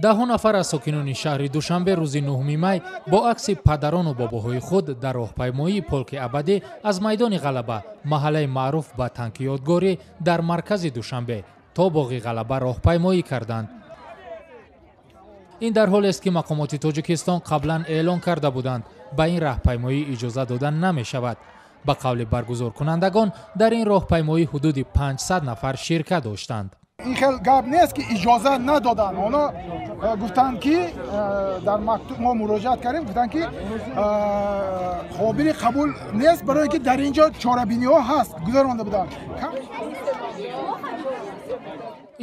10 нафар аз сокинони шаҳри Душанбе рӯзи 9 май бо акси падарону бобоҳои худ дар роҳпаймоии полки абадӣ аз майдони Ғалаба, маҳаллаи маъруф ба танки ёдгорӣ дар маркази Душанбе то боғи Ғалаба роҳпаймоӣ карданд. ин дар ҳолест ки мақомоти Тоҷикистон қаблан эълон карда буданд ба ин раҳпаймоӣ иҷоза дода намешавад. ба қавли баргузоркунандагон дар ин роҳпаймоӣ ҳудуди 500 нафар ширкат доштанд. این خیلی گپ نیست که اجازه ندادن. اونا گفتن که در مکتوب ما مراجعت کردیم، گفتن که قابل قبول نیست برای که در اینجا چاره‌بینی ها هست گذرانده بودن.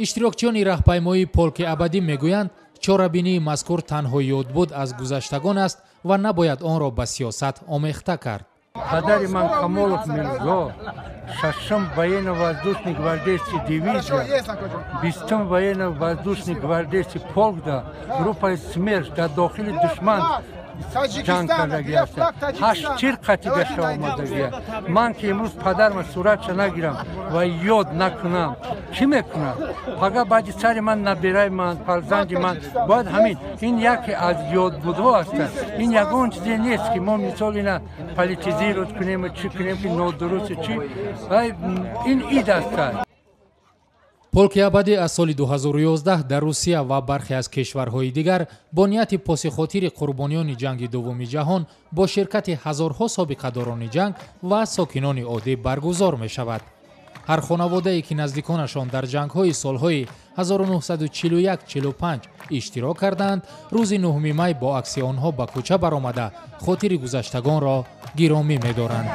иштирокчиёни раҳпаймоии полки абадӣ мегӯянд чорабинии мазкур танҳо ёдбуд аз гузаштагон аст ва набояд онро ба сиёсат омехта кард. Падари ман Камолов Мирзо, 6-м военно-воздушный гвардейский дивизия, 20-м военно-воздушный гвардейский полк да, группа «Смерч» да дохили душман جنگ کردگی است. 8 چیر قطعی گشته آمدگی. من که امروز پدرم صورتش نگیرم و یاد نکنم چی میکنم؟ فقط بعد سر من نبیرای من فرزند من باید همین این یکی از یاد بودها است. این یگان چیزی نیست که ما مثال اینا پالیتیزی رو کنیم چی کنیم که نادرست چی این اید است. полки абадӣ аз соли 2011 дар Русия ва бархе аз кишварҳои дигар бо нияти посихотири қурбонёни ҷанги дуввуми ҷаҳон бо ширкати ҳазорҳо собиқадорони ҷанг ва сокинони оддӣ баргузор мешавад. ҳар хонаводае ки наздиконашон дар ҷангҳои солҳои 1941-45 иштирок карданд, рӯзи 9 май бо акси онҳо ба кӯча баромада хотири гузаштагонро гиромӣ медоранд.